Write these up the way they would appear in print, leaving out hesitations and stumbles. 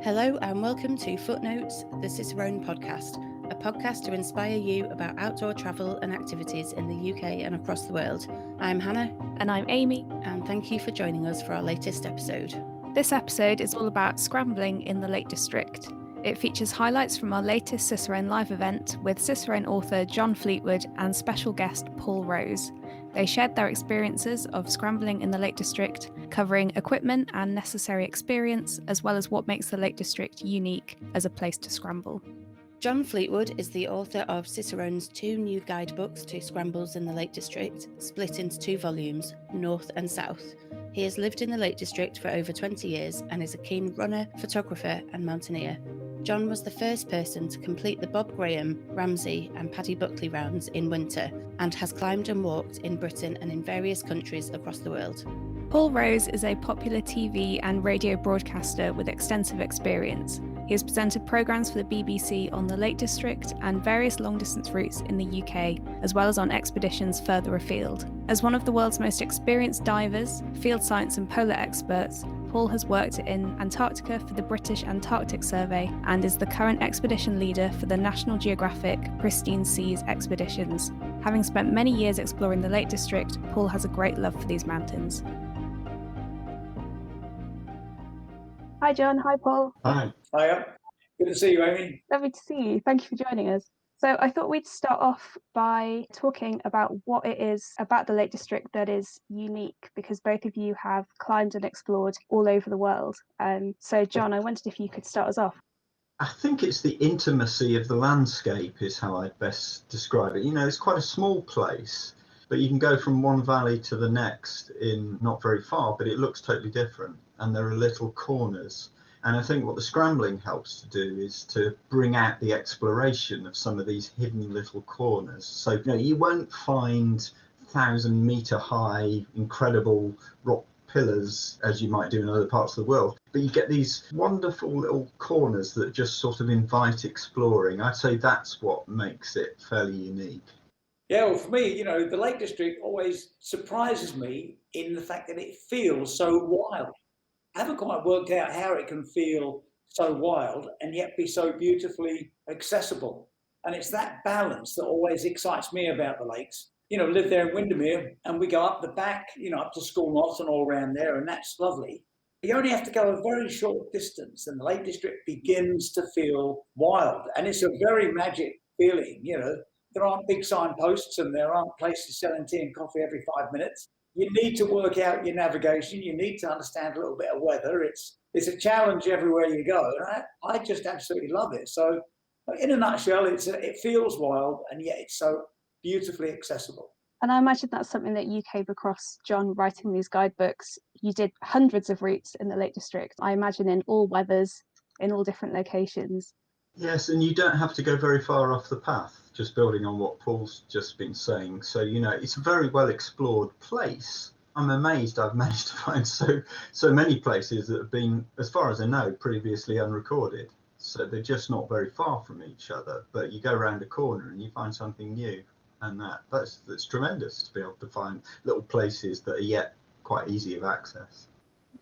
Hello and welcome to Footnotes, the Cicerone podcast, a podcast to inspire you about outdoor travel and activities in the UK and across the world. I'm Hannah. And I'm Amy. And thank you for joining us for our latest episode. This episode is all about scrambling in the Lake District. It features highlights from our latest Cicerone live event with Cicerone author John Fleetwood and special guest Paul Rose. They shared their experiences of scrambling in the Lake District, covering equipment and necessary experience, as well as what makes the Lake District unique as a place to scramble. John Fleetwood is the author of Cicerone's two new guidebooks to Scrambles in the Lake District, split into two volumes, North and South. He has lived in the Lake District for over 20 years and is a keen runner, photographer and mountaineer. John was the first person to complete the Bob Graham, Ramsey and Paddy Buckley rounds in winter and has climbed and walked in Britain and in various countries across the world. Paul Rose is a popular TV and radio broadcaster with extensive experience. He has presented programmes for the BBC on the Lake District and various long-distance routes in the UK, as well as on expeditions further afield. As one of the world's most experienced divers, field science and polar experts, Paul has worked in Antarctica for the British Antarctic Survey and is the current expedition leader for the National Geographic Pristine Seas expeditions. Having spent many years exploring the Lake District, Paul has a great love for these mountains. Hi John, hi Paul. Hi. Hiya. Good to see you, Amy. Lovely to see you. Thank you for joining us. So I thought we'd start off by talking about what it is about the Lake District that is unique, because both of you have climbed and explored all over the world. So John, I wondered if you could start us off. I think it's the intimacy of the landscape is how I'd best describe it. You know, it's quite a small place, but you can go from one valley to the next in not very far, but it looks totally different. And there are little corners. And I think what the scrambling helps to do is to bring out the exploration of some of these hidden little corners. So, you know, you won't find 1,000-meter high, incredible rock pillars as you might do in other parts of the world, but you get these wonderful little corners that just sort of invite exploring. I'd say that's what makes it fairly unique. Yeah, well, for me, you know, the Lake District always surprises me in the fact that it feels so wild. I haven't quite worked out how it can feel so wild and yet be so beautifully accessible. And it's that balance that always excites me about the lakes. You know, live there in Windermere and we go up the back, you know, up to School Knott and all around there, and that's lovely. You only have to go a very short distance and the Lake District begins to feel wild. And it's a very magic feeling, you know. There aren't big signposts and there aren't places selling tea and coffee every 5 minutes. You need to work out your navigation. You need to understand a little bit of weather. It's a challenge everywhere you go. And I just absolutely love it. So in a nutshell, it feels wild and yet it's so beautifully accessible. And I imagine that's something that you came across, John, writing these guidebooks. You did hundreds of routes in the Lake District, I imagine in all weathers, in all different locations. Yes, and you don't have to go very far off the path, just building on what Paul's just been saying. So, you know, it's a very well explored place. I'm amazed I've managed to find so many places that have been, as far as I know, previously unrecorded. So they're just not very far from each other, but you go around a corner and you find something new. And that's tremendous to be able to find little places that are yet quite easy of access.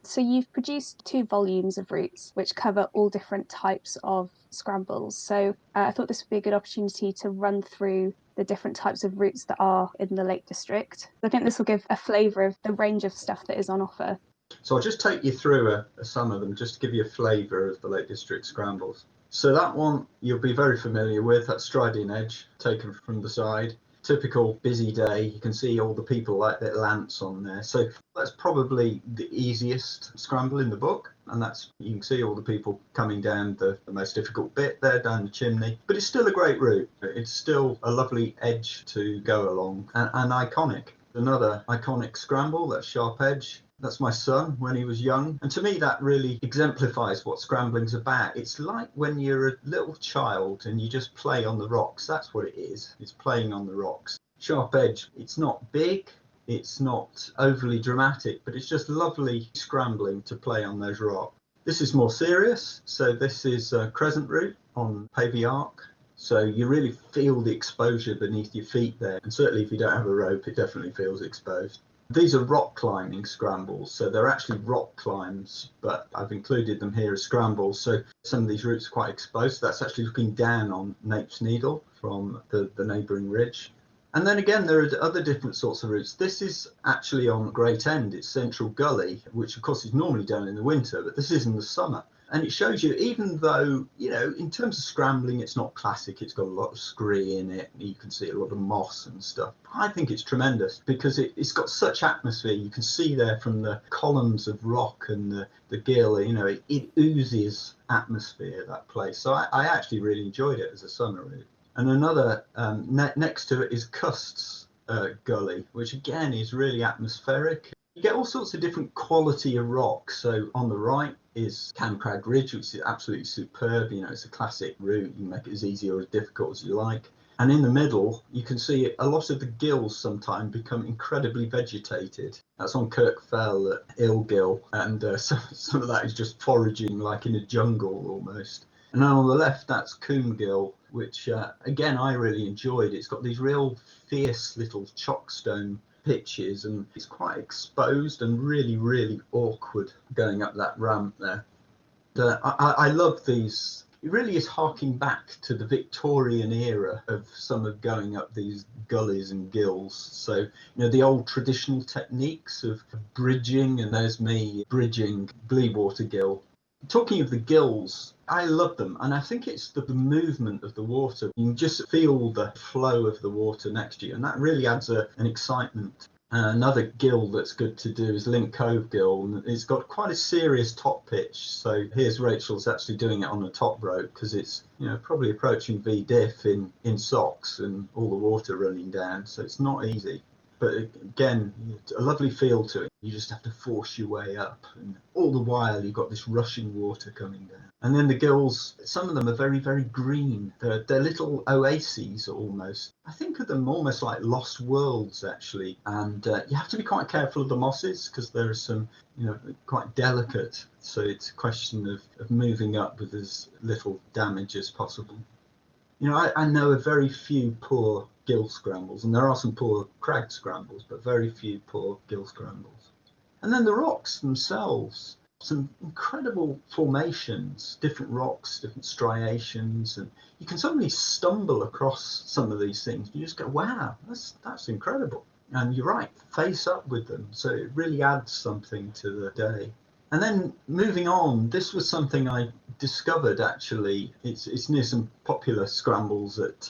So you've produced two volumes of routes which cover all different types of scrambles. So I thought this would be a good opportunity to run through the different types of routes that are in the Lake District. I think this will give a flavour of the range of stuff that is on offer. So I'll just take you through some of them just to give you a flavour of the Lake District scrambles. So that one you'll be very familiar with, that striding edge taken from the side. Typical busy day, you can see all the people like their lamps on there. So that's probably the easiest scramble in the book. And you can see all the people coming down the most difficult bit there, down the chimney. But it's still a great route. It's still a lovely edge to go along and iconic. Another iconic scramble, that sharp edge. That's my son when he was young. And to me, that really exemplifies what scrambling's about. It's like when you're a little child and you just play on the rocks. That's what it is. It's playing on the rocks. Sharp edge, it's not big. It's not overly dramatic, but it's just lovely scrambling to play on those rocks. This is more serious. So this is a crescent route on Pavey Arc. So you really feel the exposure beneath your feet there. And certainly if you don't have a rope, it definitely feels exposed. These are rock climbing scrambles, so they're actually rock climbs, but I've included them here as scrambles. So some of these routes are quite exposed. That's actually looking down on Nape's Needle from the neighbouring ridge. And then again, there are other different sorts of routes. This is actually on Great End. It's Central Gully, which of course is normally done in the winter, but this is in the summer. And it shows you, even though, in terms of scrambling, it's not classic. It's got a lot of scree in it. You can see a lot of moss and stuff. I think it's tremendous because it's got such atmosphere. You can see there from the columns of rock and the gill, it oozes atmosphere, that place. So I actually really enjoyed it as a summer route. And another next to it is Cust's Gully, which again is really atmospheric. You get all sorts of different quality of rock. So on the right is Camcrag Ridge, which is absolutely superb. It's a classic route. You can make it as easy or as difficult as you like. And in the middle, you can see a lot of the gills sometimes become incredibly vegetated. That's on Kirk Fell at Ilgill, and some of that is just foraging like in a jungle almost. And then on the left, that's Coombe which again I really enjoyed. It's got these real fierce little chockstone pitches, and it's quite exposed and really, really awkward going up that ramp there. I love these. It really is harking back to the Victorian era of some of going up these gullies and gills. So, the old traditional techniques of bridging, and there's me bridging Bleewater Gill. Talking of the gills, I love them, and I think it's the movement of the water. You can just feel the flow of the water next to you, and that really adds an excitement. Another gill that's good to do is Link Cove Gill, and it's got quite a serious top pitch. So here's Rachel's actually doing it on a top rope because it's probably approaching V-diff in socks and all the water running down, so it's not easy. But again, a lovely feel to it. You just have to force your way up, and all the while you've got this rushing water coming down. And then the gills, some of them are very, very green. They're little oases almost. I think of them almost like lost worlds, actually. And you have to be quite careful of the mosses because there are some, quite delicate. So it's a question of moving up with as little damage as possible. I know of very few poor gill scrambles, and there are some poor crag scrambles, but very few poor gill scrambles. And then the rocks themselves, some incredible formations, different rocks, different striations, and you can suddenly stumble across some of these things. You just go, wow, that's incredible. And you're right, face up with them. So it really adds something to the day. And then moving on, this was something I discovered actually. It's near some popular scrambles at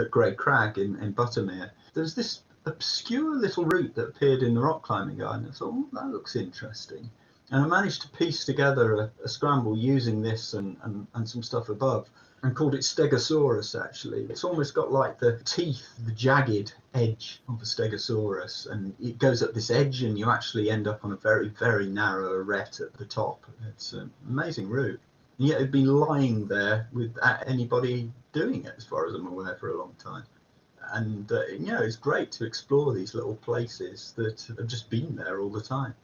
Grey Crag in Buttermere. There's this obscure little route that appeared in the rock climbing guide, and I thought, that looks interesting. And I managed to piece together a scramble using this and some stuff above, and called it Stegosaurus, actually. It's almost got like the teeth, the jagged edge of a Stegosaurus, and it goes up this edge and you actually end up on a very, very narrow arête at the top. It's an amazing route. And yet it'd been lying there without anybody doing it, as far as I'm aware, for a long time. And, it's great to explore these little places that have just been there all the time.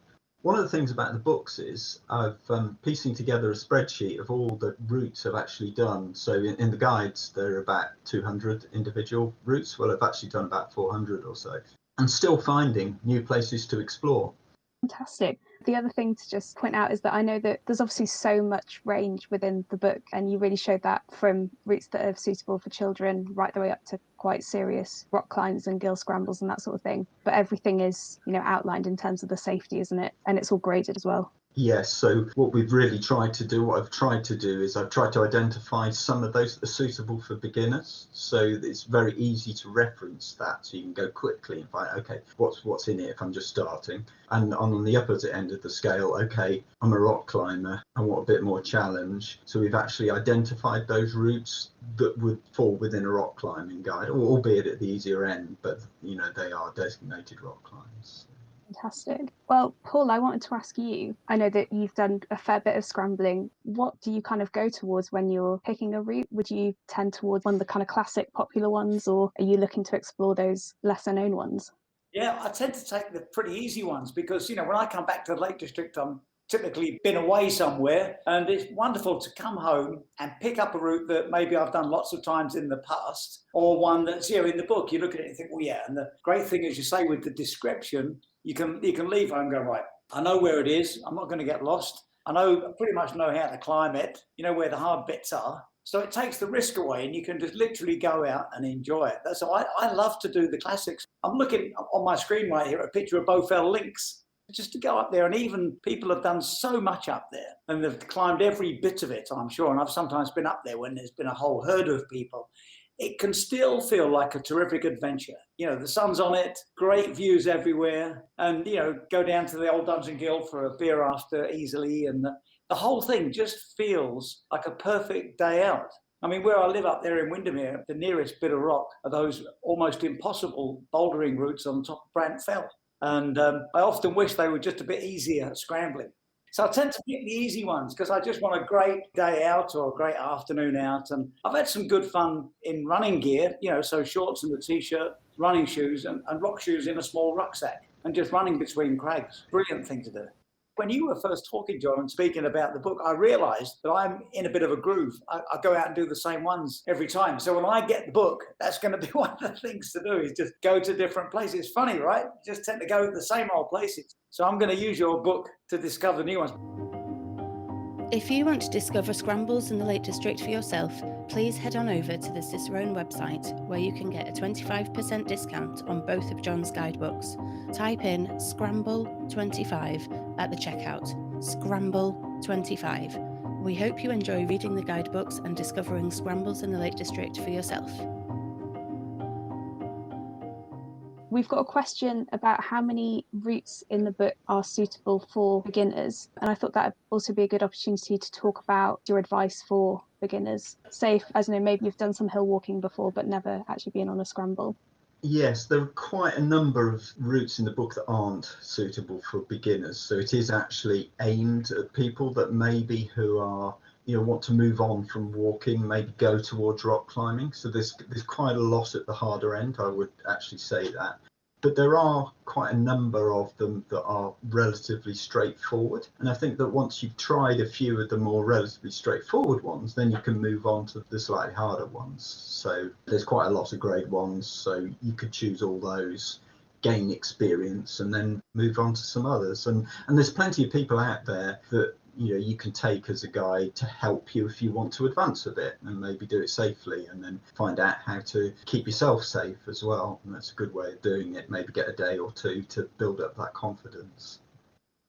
One of the things about the books is I've piecing together a spreadsheet of all the routes I've actually done. So in the guides, there are about 200 individual routes. Well, I've actually done about 400 or so, and still finding new places to explore. Fantastic. The other thing to just point out is that I know that there's obviously so much range within the book, and you really showed that from routes that are suitable for children right the way up to quite serious rock climbs and gill scrambles and that sort of thing. But everything is, outlined in terms of the safety, isn't it? And it's all graded as well. Yes, so what I've tried to do is I've tried to identify some of those that are suitable for beginners. So it's very easy to reference that. So you can go quickly and find, okay, what's in it if I'm just starting. And on the opposite end of the scale, okay, I'm a rock climber, I want a bit more challenge. So we've actually identified those routes that would fall within a rock climbing guide, albeit at the easier end, but they are designated rock climbs. Fantastic. Well, Paul, I wanted to ask you, I know that you've done a fair bit of scrambling. What do you kind of go towards when you're picking a route? Would you tend towards one of the kind of classic popular ones, or are you looking to explore those lesser known ones? Yeah, I tend to take the pretty easy ones because, when I come back to the Lake District, I'm typically been away somewhere, and it's wonderful to come home and pick up a route that maybe I've done lots of times in the past, or one that's in the book. You look at it and think, well, yeah. And the great thing, as you say, with the description, You can leave home and go, right, I know where it is. I'm not going to get lost. I pretty much know how to climb it. You know where the hard bits are. So it takes the risk away and you can just literally go out and enjoy it. So I love to do the classics. I'm looking on my screen right here at a picture of Bowfell Links. Just to go up there, and even people have done so much up there and they've climbed every bit of it, I'm sure. And I've sometimes been up there when there's been a whole herd of people. It can still feel like a terrific adventure. You know, the sun's on it, great views everywhere, and, you know, go down to the old Dungeon Guild for a beer after easily. And the whole thing just feels like a perfect day out. I mean, where I live up there in Windermere, the nearest bit of rock are those almost impossible bouldering routes on top of Brant Fell. And I often wish they were just a bit easier at scrambling. So I tend to pick the easy ones because I just want a great day out or a great afternoon out. And I've had some good fun in running gear, you know, so shorts and a t-shirt, running shoes and rock shoes in a small rucksack and just running between crags. Brilliant thing to do. When you were first talking, John, and speaking about the book, I realised that I'm in a bit of a groove. I go out and do the same ones every time. So when I get the book, that's going to be one of the things to do, is just go to different places. It's funny, right? Just tend to go to the same old places. So I'm going to use your book to discover new ones. If you want to discover Scrambles in the Lake District for yourself, please head on over to the Cicerone website where you can get a 25% discount on both of John's guidebooks. Type in Scramble25 at the checkout. Scramble25. We hope you enjoy reading the guidebooks and discovering Scrambles in the Lake District for yourself. We've got a question about how many routes in the book are suitable for beginners. And I thought that would also be a good opportunity to talk about your advice for beginners. Say, I don't know, maybe you've done some hill walking before, but never actually been on a scramble. Yes, there are quite a number of routes in the book that aren't suitable for beginners. So it is actually aimed at people that maybe who are, you know, want to move on from walking, maybe go towards rock climbing. So there's quite a lot at the harder end, I would actually say that. But there are quite a number of them that are relatively straightforward. And I think that once you've tried a few of the more relatively straightforward ones, then you can move on to the slightly harder ones. So there's quite a lot of grade ones, so you could choose all those, gain experience, and then move on to some others. And there's plenty of people out there that, you know, you can take as a guide to help you if you want to advance a bit and maybe do it safely, and then find out how to keep yourself safe as well. And that's a good way of doing it. Maybe get a day or two to build up that confidence.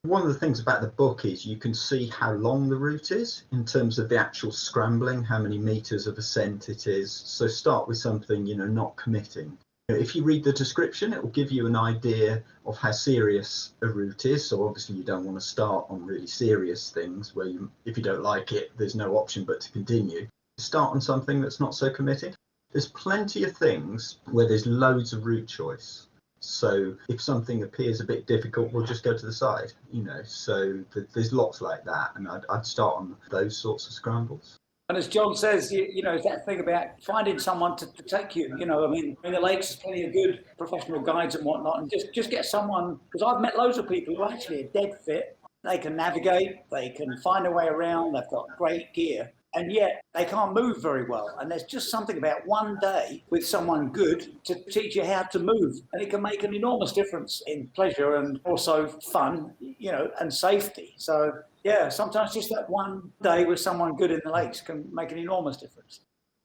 One of the things about the book is you can see how long the route is in terms of the actual scrambling, how many meters of ascent it is. So start with something, you know, not committing. If you read the description, it will give you an idea of how serious a route is. So obviously you don't want to start on really serious things where if you don't like it, there's no option but to continue. Start on something that's not so committed. There's plenty of things where there's loads of route choice. So if something appears a bit difficult, we'll just go to the side, you know. So there's lots like that. And I'd start on those sorts of scrambles. And as John says, you know, that thing about finding someone to take you, you know, I mean, in the lakes, there's plenty of good professional guides and whatnot, and just get someone, because I've met loads of people who are actually dead fit. They can navigate, they can find a way around, they've got great gear, and yet they can't move very well. And there's just something about one day with someone good to teach you how to move, and it can make an enormous difference in pleasure and also fun, you know, and safety. So yeah, sometimes just that one day with someone good in the lakes can make an enormous difference.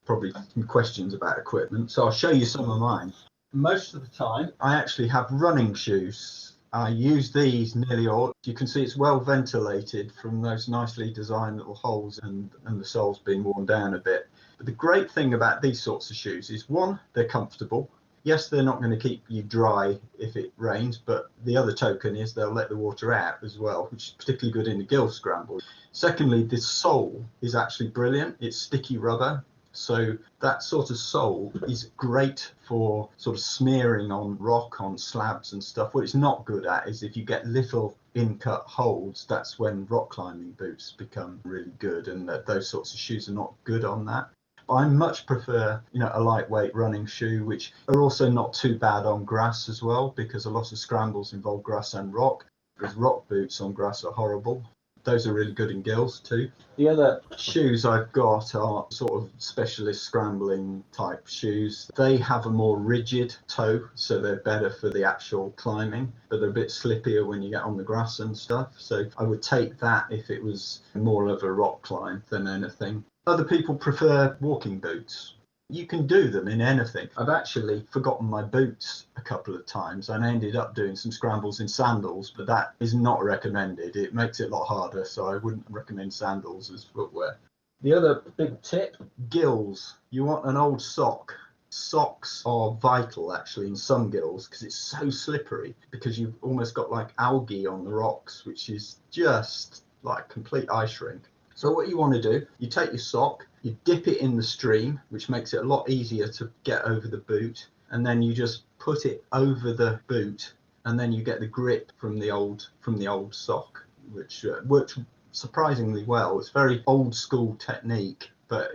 Probably some questions about equipment, so I'll show you some of mine. Most of the time, I actually have running shoes. I use these nearly all. You can see it's well ventilated from those nicely designed little holes and the soles being worn down a bit. But the great thing about these sorts of shoes is, one, they're comfortable. Yes, they're not going to keep you dry if it rains, but the other token is they'll let the water out as well, which is particularly good in the gill scramble. Secondly, the sole is actually brilliant. It's sticky rubber. So that sort of sole is great for sort of smearing on rock, on slabs and stuff. What it's not good at is if you get little in-cut holes, that's when rock climbing boots become really good, and those sorts of shoes are not good on that. I much prefer, you know, a lightweight running shoe, which are also not too bad on grass as well, because a lot of scrambles involve grass and rock. Because rock boots on grass are horrible. Those are really good in gills too. The other shoes I've got are sort of specialist scrambling type shoes. They have a more rigid toe, so they're better for the actual climbing, but they're a bit slippier when you get on the grass and stuff. So I would take that if it was more of a rock climb than anything. Other people prefer walking boots. You can do them in anything. I've actually forgotten my boots a couple of times and I ended up doing some scrambles in sandals, but that is not recommended. It makes it a lot harder, so I wouldn't recommend sandals as footwear. The other big tip, gills. You want an old sock. Socks are vital actually in some gills because it's so slippery, because you've almost got like algae on the rocks, which is just like complete ice rink. So what you want to do, you take your sock, you dip it in the stream, which makes it a lot easier to get over the boot, and then you just put it over the boot, and then you get the grip from the old sock, which works surprisingly well. It's very old school technique, but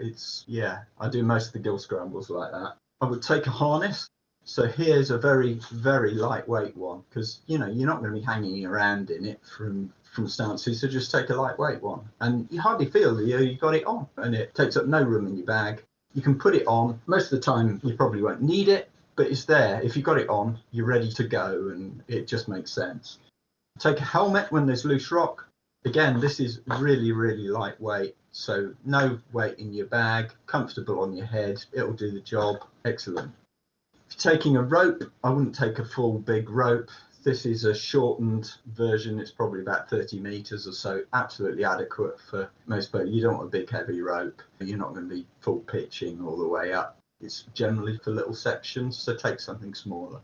I do most of the gill scrambles like that. I would take a harness. So here's a very, very lightweight one, because you're not going to be hanging around in it from stances, so just take a lightweight one. And you hardly feel that you got it on, and it takes up no room in your bag. You can put it on. Most of the time you probably won't need it, but it's there. If you've got it on, you're ready to go, and it just makes sense. Take a helmet when there's loose rock. Again, this is really, really lightweight, so no weight in your bag, comfortable on your head, it'll do the job. Excellent. If you're taking a rope, I wouldn't take a full big rope. This is a shortened version. It's probably about 30 meters or so, absolutely adequate for most boats. You don't want a big heavy rope. You're not going to be full pitching all the way up. It's generally for little sections, so take something smaller.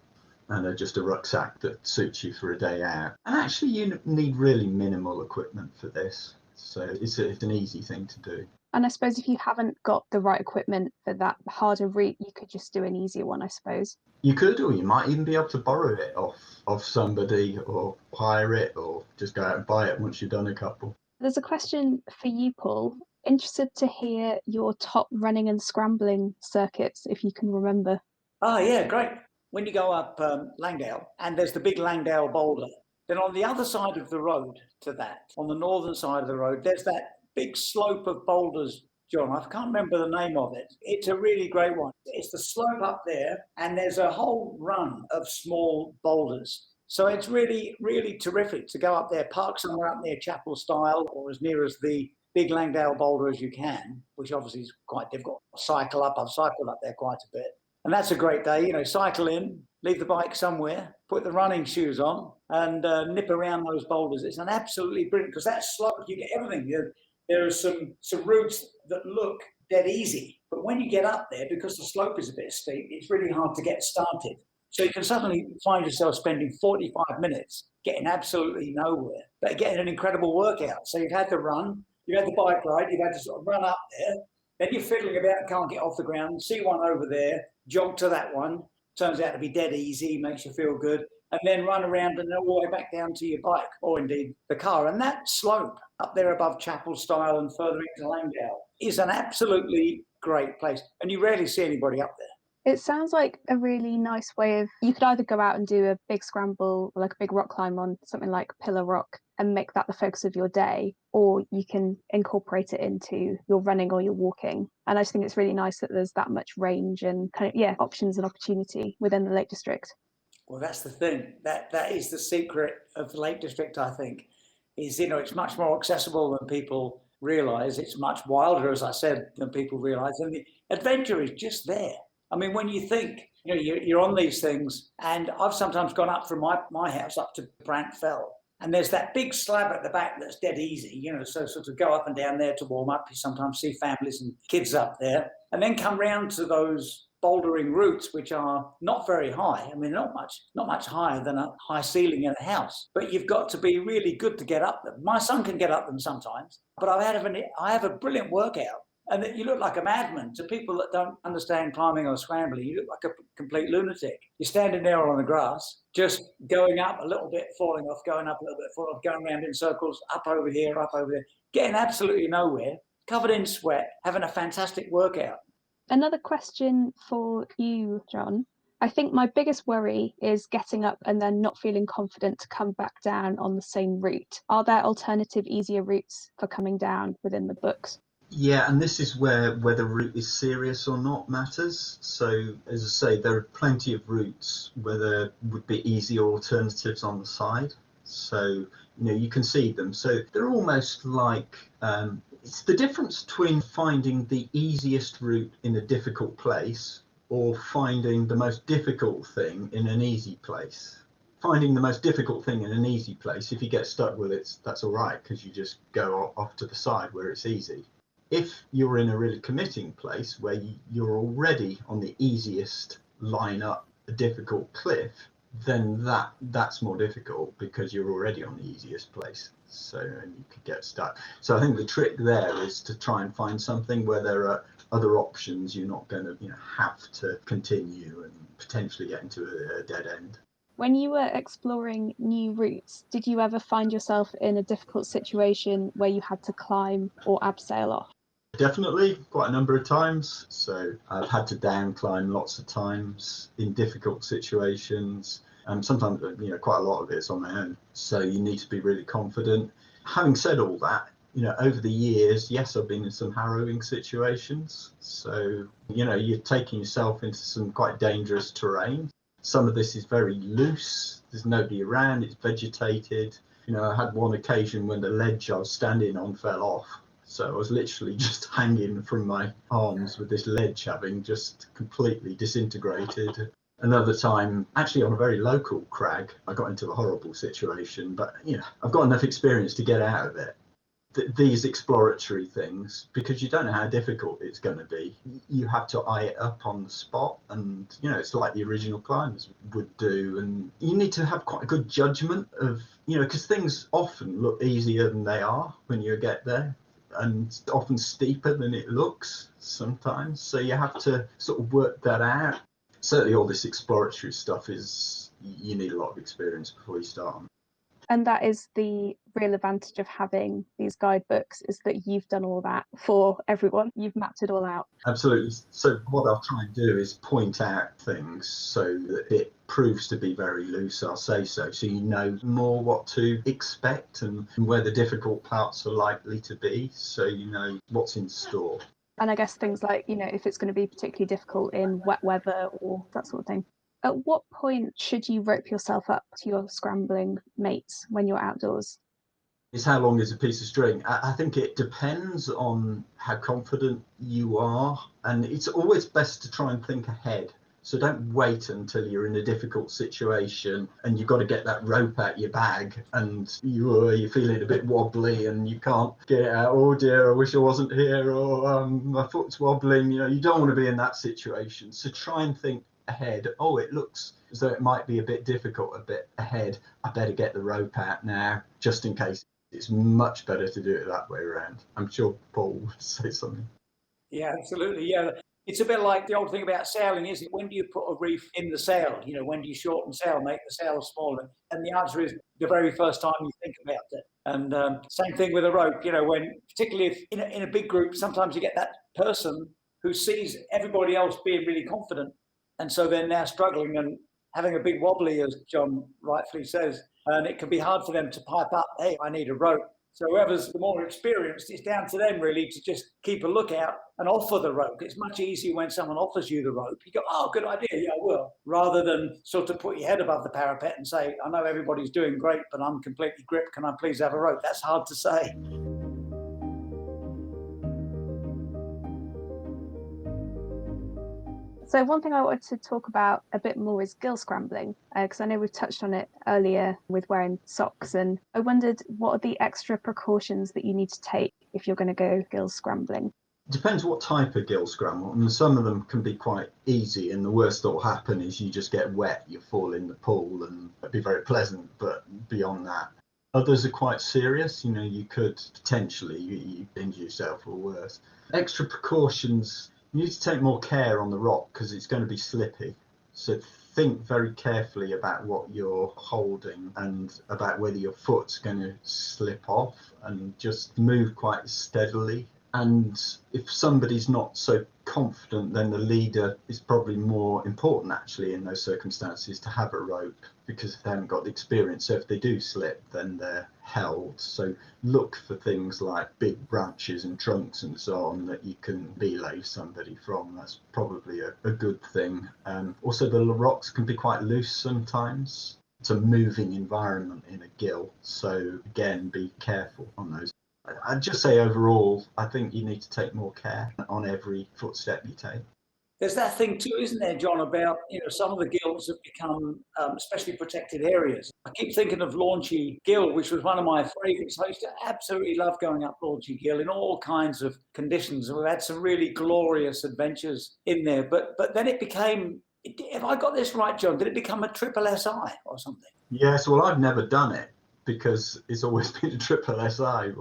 And just a rucksack that suits you for a day out. And actually you need really minimal equipment for this, so it's an easy thing to do. And I suppose if you haven't got the right equipment for that harder route, you could just do an easier one, I suppose. You could, or you might even be able to borrow it off somebody, or hire it, or just go out and buy it once you've done a couple. There's a question for you, Paul. Interested to hear your top running and scrambling circuits, if you can remember. Oh, yeah, great. When you go up Langdale, and there's the big Langdale boulder, then on the other side of the road to that, on the northern side of the road, there's that big slope of boulders, John. I can't remember the name of it. It's a really great one. It's the slope up there, and there's a whole run of small boulders. So it's really, really terrific to go up there, park somewhere up near Chapel Style, or as near as the big Langdale boulder as you can, which obviously is quite difficult. Cycle up. I've cycled up there quite a bit. And that's a great day, cycle in, leave the bike somewhere, put the running shoes on, and nip around those boulders. It's an absolutely brilliant, because that slope, you get everything. There are some routes that look dead easy, but when you get up there, because the slope is a bit steep, it's really hard to get started. So you can suddenly find yourself spending 45 minutes getting absolutely nowhere, but getting an incredible workout. So you've had the run, you've had the bike ride, you've had to sort of run up there, then you're fiddling about and can't get off the ground, see one over there, jog to that one, turns out to be dead easy, makes you feel good, and then run around and all the way back down to your bike, or indeed the car. And that slope up there above Chapel Style and further into Langdale is an absolutely great place, and you rarely see anybody up there. It sounds like a really nice way of, you could either go out and do a big scramble, or like a big rock climb on something like Pillar Rock and make that the focus of your day, or you can incorporate it into your running or your walking. And I just think it's really nice that there's that much range and options and opportunity within the Lake District. Well, that's the thing. That is the secret of the Lake District, I think, is, it's much more accessible than people realise. It's much wilder, as I said, than people realise. And the adventure is just there. I mean, when you think, you're on these things, and I've sometimes gone up from my house up to Brant Fell, and there's that big slab at the back that's dead easy, so sort of go up and down there to warm up. You sometimes see families and kids up there, and then come round to those bouldering routes, which are not very high. I mean, not much higher than a high ceiling in a house, but you've got to be really good to get up them. My son can get up them sometimes, but I have a brilliant workout. And that you look like a madman to people that don't understand climbing or scrambling. You look like a complete lunatic. You're standing there on the grass, just going up a little bit, falling off, going up a little bit, falling off, going around in circles, up over here, getting absolutely nowhere, covered in sweat, having a fantastic workout. Another question for you, John. I think my biggest worry is getting up and then not feeling confident to come back down on the same route. Are there alternative, easier routes for coming down within the books? Yeah, and this is where whether route is serious or not matters. So, as I say, there are plenty of routes where there would be easy alternatives on the side. So, you can see them. So they're almost like it's the difference between finding the easiest route in a difficult place or finding the most difficult thing in an easy place. Finding the most difficult thing in an easy place, if you get stuck with it, that's all right, because you just go off to the side where it's easy. If you're in a really committing place where you're already on the easiest line up a difficult cliff, then that's more difficult because you're already on the easiest place. So you could get stuck. So I think the trick there is to try and find something where there are other options. You're not going to have to continue and potentially get into a dead end. When you were exploring new routes, did you ever find yourself in a difficult situation where you had to climb or abseil off? Definitely, quite a number of times. So I've had to down climb lots of times in difficult situations. Sometimes, quite a lot of it's on my own. So you need to be really confident. Having said all that, over the years, yes, I've been in some harrowing situations. So, you're taking yourself into some quite dangerous terrain. Some of this is very loose. There's nobody around. It's vegetated. I had one occasion when the ledge I was standing on fell off. So I was literally just hanging from my arms with this ledge having just completely disintegrated. Another time, actually on a very local crag, I got into a horrible situation, but I've got enough experience to get out of it. These exploratory things, because you don't know how difficult it's going to be, you have to eye it up on the spot, and it's like the original climbers would do, and you need to have quite a good judgment of, because things often look easier than they are when you get there, and often steeper than it looks sometimes. So you have to sort of work that out. Certainly all this exploratory stuff you need a lot of experience before you start. And that is the real advantage of having these guidebooks, is that you've done all that for everyone. You've mapped it all out. Absolutely. So what I'll try and do is point out things so that it proves to be very loose, I'll say so you know more what to expect and where the difficult parts are likely to be, so you know what's in store. And I guess things like, if it's going to be particularly difficult in wet weather or that sort of thing. At what point should you rope yourself up to your scrambling mates when you're outdoors? Is how long is a piece of string? I think it depends on how confident you are, and it's always best to try and think ahead. So don't wait until you're in a difficult situation and you've got to get that rope out your bag and you're feeling a bit wobbly and you can't get it out. Oh dear, I wish I wasn't here, or my foot's wobbling. You don't want to be in that situation. So try and think ahead. Oh, it looks as though it might be a bit difficult a bit ahead. I better get the rope out now, just in case. It's much better to do it that way around. I'm sure Paul would say something. Yeah, absolutely. Yeah. It's a bit like the old thing about sailing, isn't it? When do you put a reef in the sail? When do you shorten sail, make the sail smaller? And the answer is the very first time you think about it. And same thing with a rope, when, particularly if in a big group, sometimes you get that person who sees everybody else being really confident. And so they're now struggling and having a big wobbly, as John rightfully says. And it can be hard for them to pipe up, hey, I need a rope. So whoever's the more experienced, it's down to them really to just keep a lookout and offer the rope. It's much easier when someone offers you the rope. You go, oh, good idea, yeah, I will. Rather than sort of put your head above the parapet and say, I know everybody's doing great, but I'm completely gripped. Can I please have a rope? That's hard to say. So one thing I wanted to talk about a bit more is gill scrambling, because I know we've touched on it earlier with wearing socks, and I wondered what are the extra precautions that you need to take if you're going to go gill scrambling? Depends what type of gill scramble. Some of them can be quite easy, and the worst that will happen is you just get wet, you fall in the pool, and it'd be very pleasant, but beyond that. Others are quite serious. You could potentially you injure yourself or worse. Extra precautions. You need to take more care on the rock because it's going to be slippy. So think very carefully about what you're holding and about whether your foot's going to slip off, and just move quite steadily. And if somebody's not so confident, then the leader is probably more important actually in those circumstances to have a rope, because if they haven't got the experience, so if they do slip, then they're held. So look for things like big branches and trunks and so on that you can belay somebody from. That's probably a good thing. Also, the rocks can be quite loose sometimes. It's a moving environment in a gill, so again, be careful on those. I'd just say overall, I think you need to take more care on every footstep you take. There's that thing too, isn't there, John, about, some of the gills have become especially protected areas. I keep thinking of Launchy Gill, which was one of my favourites. I used to absolutely love going up Launchy Gill in all kinds of conditions. And we've had some really glorious adventures in there. But then it became, if I got this right, John, did it become a triple SI or something? Yes, well, I've never done it, because it's always been a triple SI.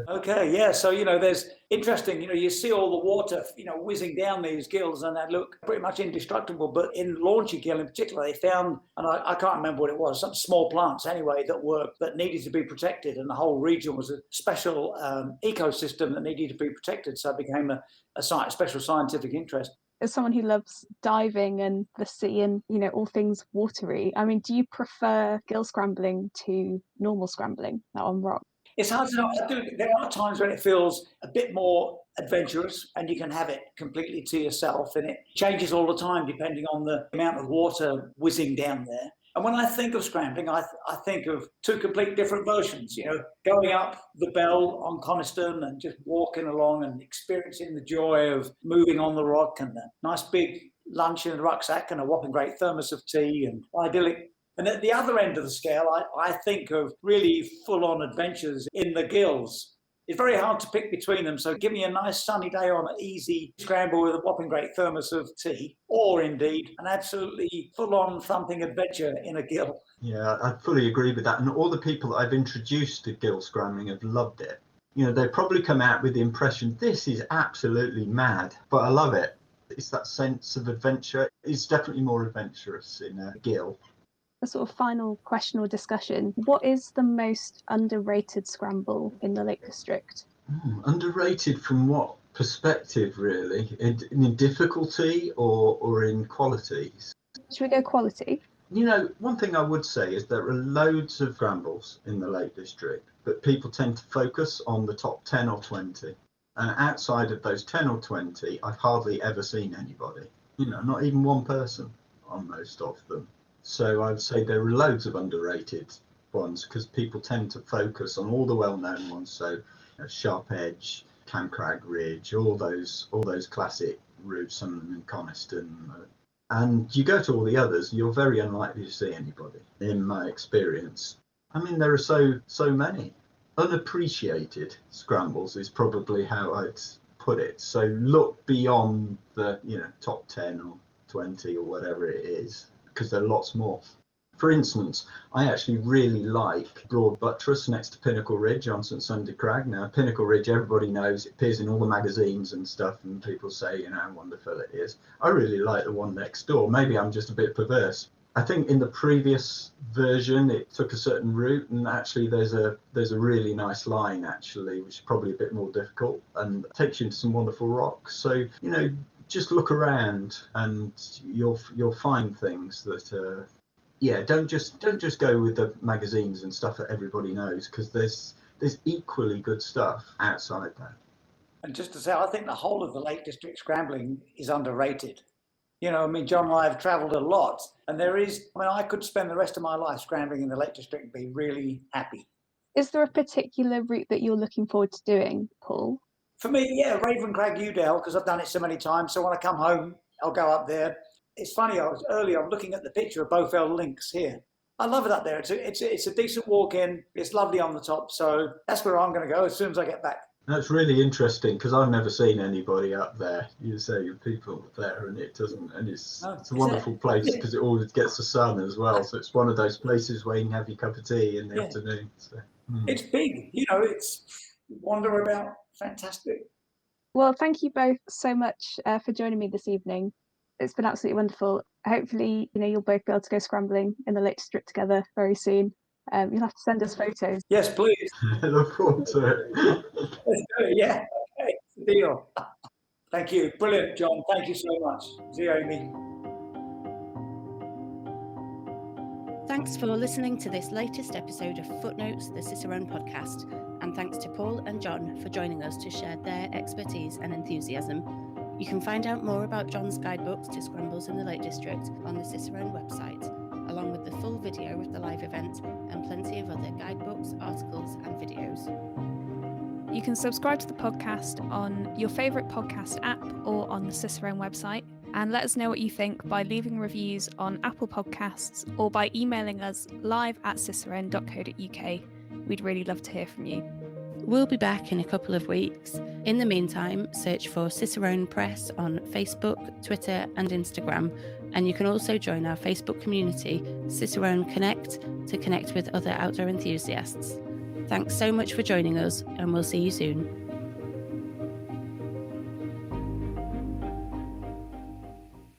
Okay, yeah. So, there's interesting, you see all the water, whizzing down these gills, and they look pretty much indestructible. But in Launchy Gill in particular, they found, and I can't remember what it was, some small plants anyway that needed to be protected. And the whole region was a special ecosystem that needed to be protected. So it became a special scientific interest. As someone who loves diving and the sea and, all things watery, I mean, do you prefer gill scrambling to normal scrambling on rock? It's hard to know. There are times when it feels a bit more adventurous and you can have it completely to yourself, and it changes all the time depending on the amount of water whizzing down there. And when I think of scrambling, I think of two complete different versions, going up the Bell on Coniston and just walking along and experiencing the joy of moving on the rock, and a nice big lunch in the rucksack and a whopping great thermos of tea, and idyllic. And at the other end of the scale, I think of really full-on adventures in the gills. It's very hard to pick between them. So give me a nice sunny day on an easy scramble with a whopping great thermos of tea, or indeed an absolutely full-on thumping adventure in a gill. Yeah, I fully agree with that. And all the people that I've introduced to gill scrambling have loved it. They probably come out with the impression, this is absolutely mad, but I love it. It's that sense of adventure. It's definitely more adventurous in a gill. A sort of final question or discussion. What is the most underrated scramble in the Lake District? Underrated from what perspective, really? In difficulty or in qualities? Should we go quality? One thing I would say is there are loads of scrambles in the Lake District, but people tend to focus on the top 10 or 20. And outside of those 10 or 20, I've hardly ever seen anybody. Not even one person on most of them. So I'd say there are loads of underrated ones, because people tend to focus on all the well-known ones. So Sharp Edge, Camcrag Ridge, all those classic routes, some of them in Coniston. And you go to all the others, you're very unlikely to see anybody, in my experience. I mean, there are so many. Unappreciated scrambles is probably how I'd put it. So look beyond the top 10 or 20 or whatever it is, because there are lots more. For instance, I actually really like Broad Buttress next to Pinnacle Ridge on St Sunday Crag. Now, Pinnacle Ridge, everybody knows, it appears in all the magazines and stuff, and people say, how wonderful it is. I really like the one next door. Maybe I'm just a bit perverse. I think in the previous version, it took a certain route, and actually there's a really nice line, actually, which is probably a bit more difficult and takes you into some wonderful rocks. So, just look around and you'll find things that don't just go with the magazines and stuff that everybody knows, because there's equally good stuff outside that. And just to say, I think the whole of the Lake District scrambling is underrated. John and I have travelled a lot, and I could spend the rest of my life scrambling in the Lake District and be really happy. Is there a particular route that you're looking forward to doing, Paul? For me, yeah, Raven Crag Udale, because I've done it so many times. So when I come home, I'll go up there. It's funny, I'm looking at the picture of Bowfell Links here. I love it up there. It's a decent walk in. It's lovely on the top. So that's where I'm going to go as soon as I get back. That's really interesting, because I've never seen anybody up there. You say people there, and it doesn't. And it's a wonderful place, because it always gets the sun as well. So it's one of those places where you can have your cup of tea in the afternoon. So, It's big, it's wander about. Fantastic. Well, thank you both so much for joining me this evening. It's been absolutely wonderful. Hopefully, you'll both be able to go scrambling in the Lake District together very soon. You'll have to send us photos. Yes, please. I look forward to it. Let's do it, yeah. Okay. Good deal. Thank you. Brilliant, John. Thank you so much. See you, Amy. Thanks for listening to this latest episode of Footnotes, the Cicerone podcast. And thanks to Paul and John for joining us to share their expertise and enthusiasm. You can find out more about John's guidebooks to Scrambles in the Lake District on the Cicerone website, along with the full video of the live event and plenty of other guidebooks, articles and videos. You can subscribe to the podcast on your favourite podcast app or on the Cicerone website, and let us know what you think by leaving reviews on Apple Podcasts or by emailing us live@cicerone.co.uk. We'd really love to hear from you. We'll be back in a couple of weeks. In the meantime, search for Cicerone Press on Facebook, Twitter and Instagram, and you can also join our Facebook community, Cicerone Connect, to connect with other outdoor enthusiasts. Thanks so much for joining us, and we'll see you soon.